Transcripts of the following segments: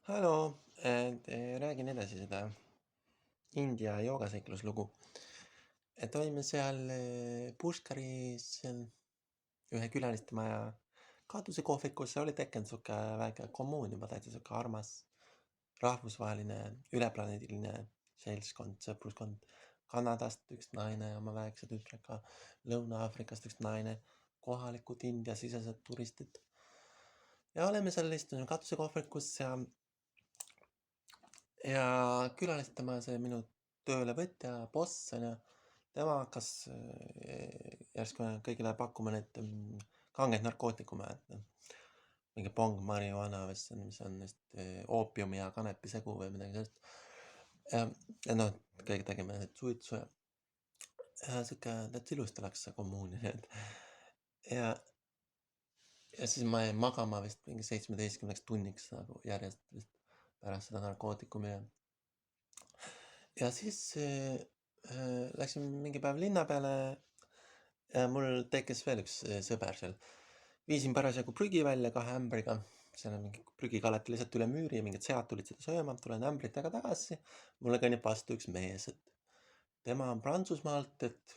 Hallo, räägin edasi seda India joogaseikluslugu. Et olime seal Pushkaris ühe külalistemaja katusekohvikus, see oli tekkinud sihuke väike kommuun juba täitsa sihuke armas rahvusvaheline üleplaneediline seltskond, sõpruskond. Kanadast üks naine oma väikse tütrega, Lõuna-Aafrikast üks naine, kohalikud India-sisesed turistid. Ja oleme seal istunud katusekohvikus ja külalistama see minu töölevõtja, boss, onju, tema hakkas järsku kõigile pakkuma neid kangeid narkootikume, et mingi pong marihuana vist, mis on vist oopiumi ja kanepi segu või midagi sellist. Ja noh, kõik tegime suitsu ja sihuke täitsa ilusti läks see kommuuni. ja, ja siis ma jäin magama vist mingi 17 tunniks nagu järjest vist pärast seda narkootikumi ja siis läksin mingi päev linna peale ja mul tekkis veel üks sõber seal. Viisin parasjagu prügi välja 2 ämbriga, seal on mingi prügi kaleti lihtsalt üle müüri ja mingid sead tulid seda sööma, tulen ämbritega tagasi, mulle kõnnib vastu üks mees, et tema on Prantsusmaalt, et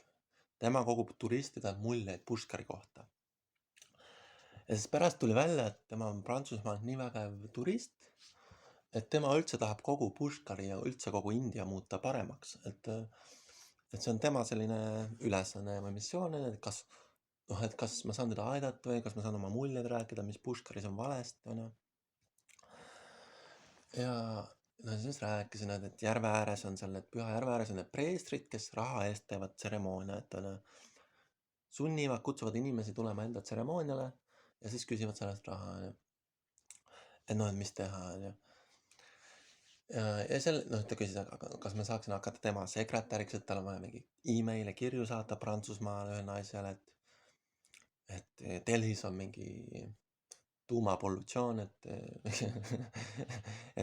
tema kogub turistide muljeid Pushkari kohta. Ja siis pärast tuli välja, et tema on Prantsusmaalt nii vägev turist, et tema üldse tahab kogu Pushkari ja üldse kogu India muuta paremaks, et see on tema selline ülesanne või missioon, et kas ma saan teda aidata või kas ma saan oma muljed rääkida, mis Pushkaris on valesti, onju. Ja no siis rääkisin, et järve ääres on seal, et püha järve ääres on need preestrid, kes raha eest teevad tseremooniat, onju. Sunnivad, kutsuvad inimesi tulema enda tseremooniale ja siis küsivad sellest raha, onju. Et noh, et mis teha, onju. Ja seal, noh, ta küsis, kas ma saaksin hakata tema sekretäriks, et tal on vaja mingi email'e kirju saata Prantsusmaale ühe naisele, et Delhis on mingi tuumapolutsioon,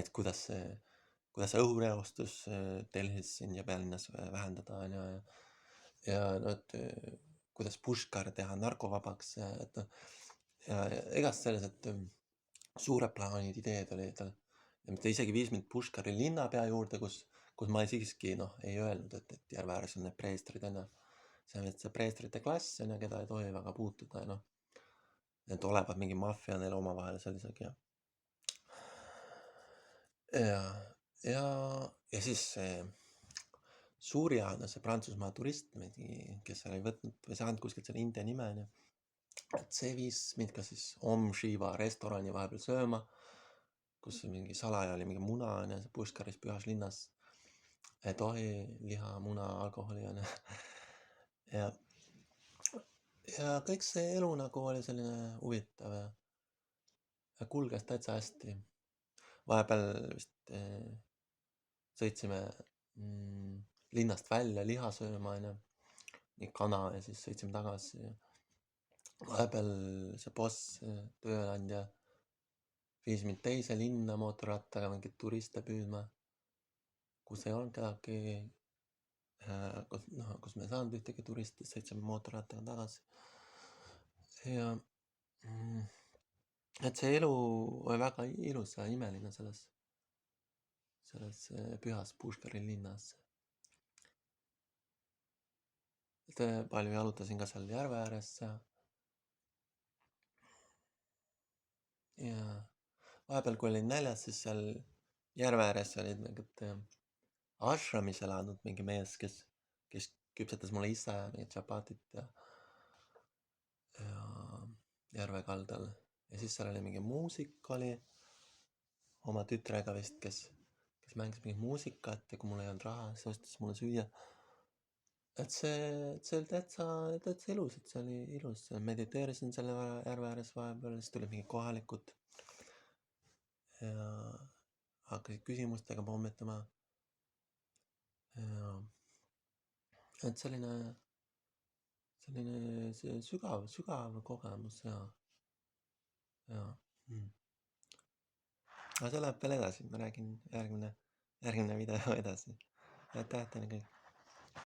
et kuidas see õhureostus Delhis India pealinnas vähendada, onju. Ja no, et kuidas Pushkar teha narkovabaks, et noh, ja igast sellised suured plaanid, ideed oli tal. Ja ta isegi viis mind Pushkari linnapea juurde, kus ma siiski ei öelnud, et järve ääres on need preestrid, onju. See on vist see preestrite klass, onju, keda ei tohi väga puutuda, noh. Need olevad mingi maffia neil omavahel seal isegi, ja siis see Suuria, see Prantsusmaa turist, kes ei võtnud või saanud kuskilt selle India nime, onju. Et see viis mind ka siis Om Shiva restorani vahepeal sööma, kus mingi salaja oli mingi muna, onju, see Pushkaris pühas linnas. Ei tohi liha, muna, alkoholi, onju. Ja kõik see elu nagu oli selline huvitav ja kulges täitsa hästi. Vahepeal vist sõitsime linnast välja liha sööma, onju, nii kana, ja siis sõitsime tagasi. Vahepeal see boss, tööandja, viis mind teise linna mootorrattaga mingit turiste püüdma, kus ei olnud kedagi, kus me ei saanud ühtegi turisti, sõitsime mootorrattaga tagasi. Ja et see elu oli väga ilus ja imeline selles pühas Pushkari linnas. Et palju jalutasin ka seal järve ääres ja vahepeal, kui olin näljas, siis seal järve ääres olid mingid ashramis elanud mingi mees, kes küpsetas mulle ise mingit tšapatit ja järve kaldal. Ja siis seal oli mingi muusik oli oma tütrega vist, kes mängis mingit muusikat ja kui mul ei olnud raha, siis ostis mulle süüa. Et see oli täitsa ilus, et see oli ilus. Mediteerisin selle järve ääres vahepeal, siis tulid mingid kohalikud ja hakkasid küsimustega pommitama. Et selline sügav kogemus ja. Aga see läheb veel edasi, ma räägin järgmine video edasi. Aitäh teile kõik!